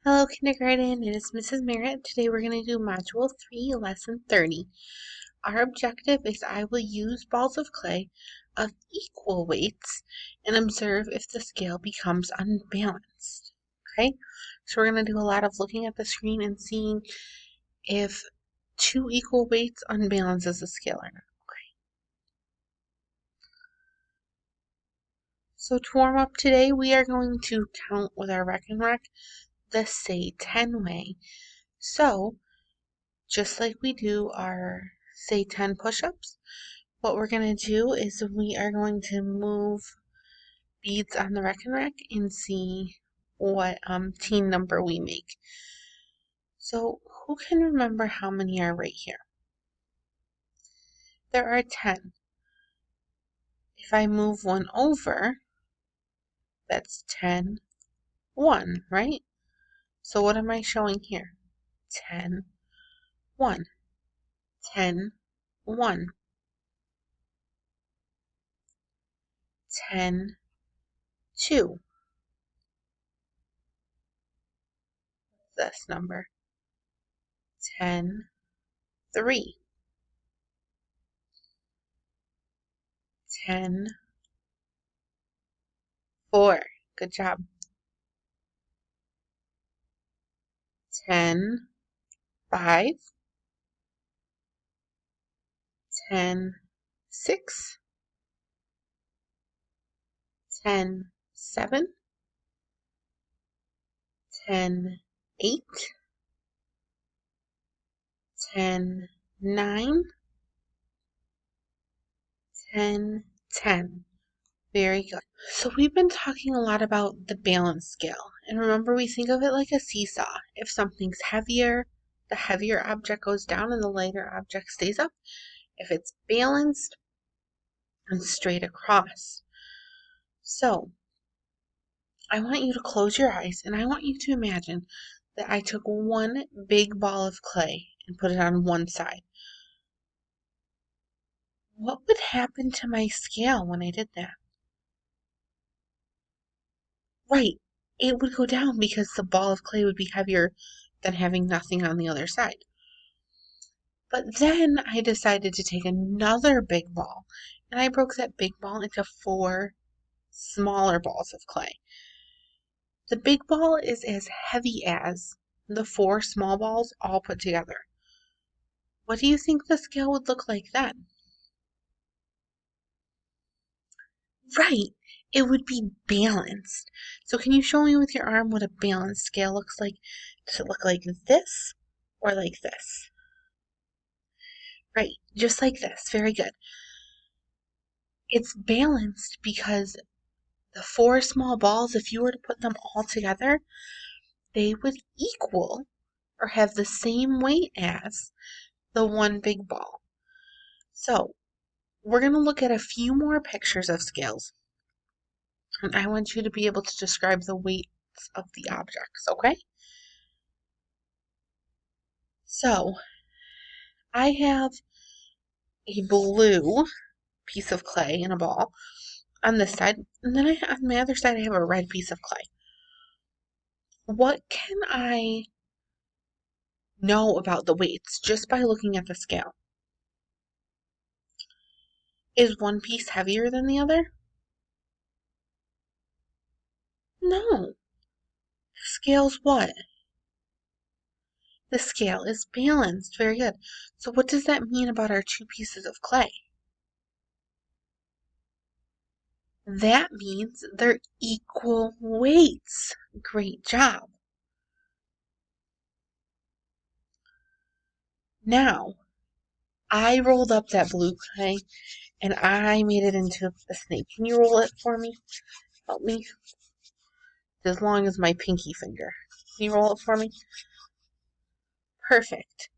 Hello, kindergarten. It is Mrs. Merritt. Today we're going to do Module 3, Lesson 30. Our objective is I will use balls of clay of equal weights and observe if the scale becomes unbalanced. Okay? So we're going to do a lot of looking at the screen and seeing if two equal weights unbalances the scale or not. Okay. So to warm up today, we are going to count with our Rec and Rec the Say 10 way. So, just like we do our Say 10 push-ups, what we're going to do is we are going to move beads on the Rec and Rec and see what teen number we make. So, who can remember how many are right here? There are 10. If I move one over, that's 10, 1, right? So what am I showing here? 10, 1, 10, 1, 10, 2. This number, 10, 3, 10, 4. Good job. 10, 5, 10, 6, 10, 7, 10, 8, 10, 9, 10, 10. Very good. So we've been talking a lot about the balance scale. And remember, we think of it like a seesaw. If something's heavier, the heavier object goes down and the lighter object stays up. If it's balanced, and straight across. So, I want you to close your eyes and I want you to imagine that I took one big ball of clay and put it on one side. What would happen to my scale when I did that? Right, it would go down because the ball of clay would be heavier than having nothing on the other side. But then I decided to take another big ball and I broke that big ball into 4 smaller balls of clay. The big ball is as heavy as the 4 small balls all put together. What do you think the scale would look like then? Right, it would be balanced. So can you show me with your arm what a balanced scale looks like? Does it look like this or like this? Right, just like this. Very good. It's balanced because the 4 small balls, if you were to put them all together, they would equal or have the same weight as the one big ball. So, we're going to look at a few more pictures of scales. And I want you to be able to describe the weights of the objects, okay? So, I have a blue piece of clay in a ball on this side, and then on my other side I have a red piece of clay. What can I know about the weights just by looking at the scale? Is one piece heavier than the other? No. The scale's what? The scale is balanced. Very good. So what does that mean about our 2 pieces of clay? That means they're equal weights. Great job. Now, I rolled up that blue clay and I made it into a snake. Can you roll it for me? Help me. As long as my pinky finger. Can you roll it for me? Perfect.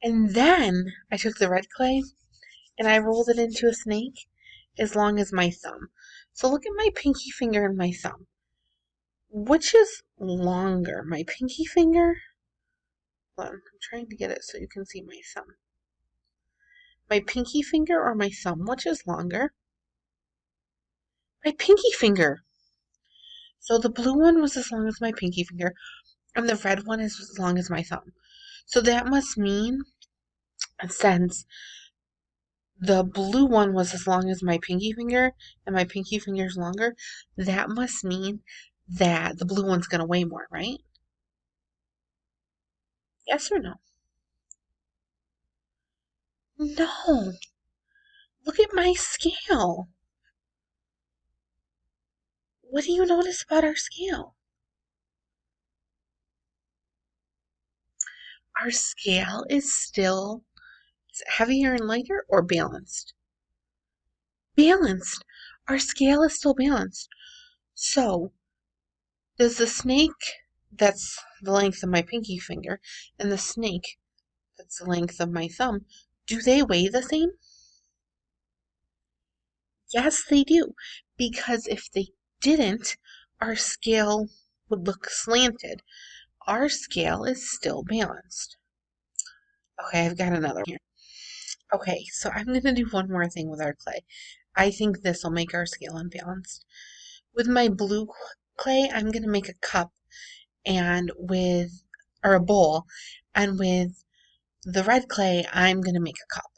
And then I took the red clay and I rolled it into a snake as long as my thumb. So look at my pinky finger and my thumb. Which is longer, my pinky finger? Hold on, I'm trying to get it so you can see my thumb. My pinky finger or my thumb? Which is longer? My pinky finger. So the blue one was as long as my pinky finger, and the red one is as long as my thumb. So that must mean, since the blue one was as long as my pinky finger, and my pinky finger is longer, that must mean that the blue one's going to weigh more, right? Yes or no? No. Look at my scale. What do you notice about our scale? Our scale is still heavier and lighter or balanced? Balanced. Our scale is still balanced. So, does the snake that's the length of my pinky finger and the snake that's the length of my thumb, do they weigh the same? Yes, they do. Because if they didn't, our scale would look slanted. Our scale is still balanced. Okay, I've got another one here. Okay, so I'm going to do one more thing with our clay. I think this will make our scale unbalanced. With my blue clay, I'm going to make a cup or a bowl, and with the red clay, I'm going to make a cup.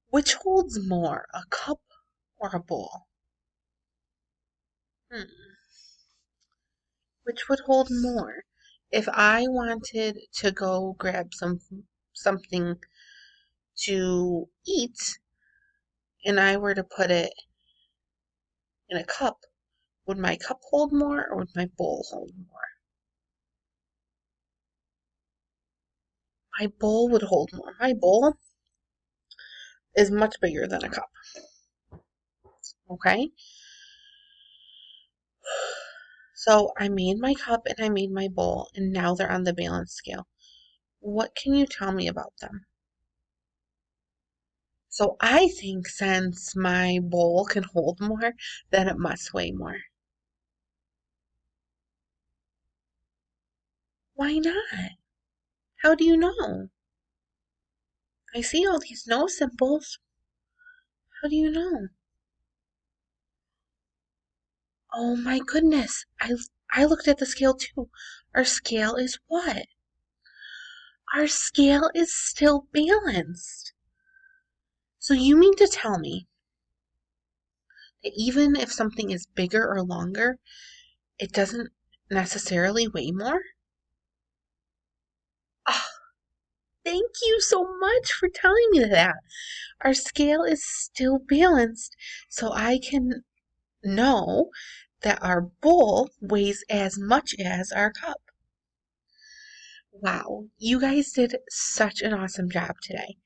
Which holds more, a cup or a bowl? Which would hold more? If I wanted to go grab something to eat and I were to put it in a cup, would my cup hold more or would my bowl hold more? My bowl would hold more. My bowl is much bigger than a cup. Okay? So I made my cup and I made my bowl, and now they're on the balance scale. What can you tell me about them? So I think since my bowl can hold more, then it must weigh more. Why not? How do you know? I see all these no symbols. How do you know? Oh my goodness. I looked at the scale too. Our scale is what? Our scale is still balanced. So you mean to tell me that even if something is bigger or longer, it doesn't necessarily weigh more? Oh, thank you so much for telling me that. Our scale is still balanced, so I can know that our bowl weighs as much as our cup. Wow, you guys did such an awesome job today.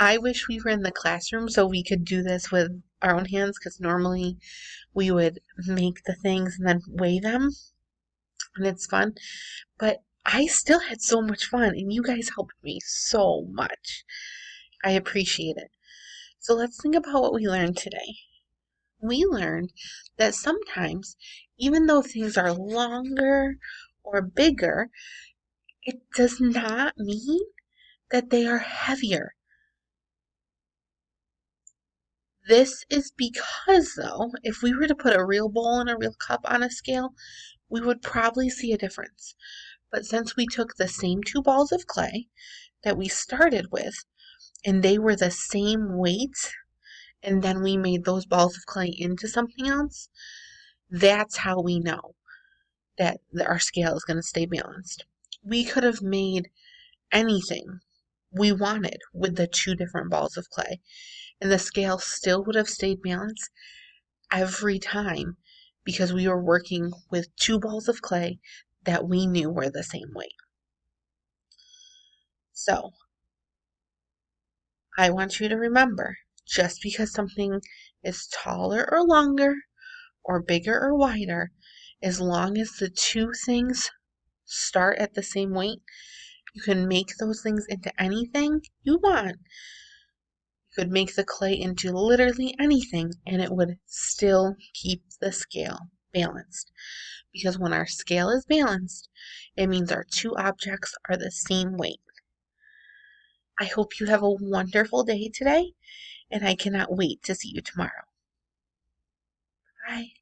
I wish we were in the classroom so we could do this with our own hands, because normally we would make the things and then weigh them, and it's fun. But I still had so much fun, and you guys helped me so much. I appreciate it. So let's think about what we learned today. We learned that sometimes, even though things are longer or bigger, it does not mean that they are heavier. This is because, though, if we were to put a real bowl and a real cup on a scale, we would probably see a difference. But since we took the same two balls of clay that we started with, and they were the same weight, and then we made those balls of clay into something else, that's how we know that our scale is going to stay balanced. We could have made anything we wanted with the two different balls of clay, and the scale still would have stayed balanced every time because we were working with two balls of clay that we knew were the same weight. So, I want you to remember, just because something is taller or longer, or bigger or wider, as long as the two things start at the same weight, you can make those things into anything you want. You could make the clay into literally anything, and it would still keep the scale balanced. Because when our scale is balanced, it means our two objects are the same weight. I hope you have a wonderful day today, and I cannot wait to see you tomorrow. Bye.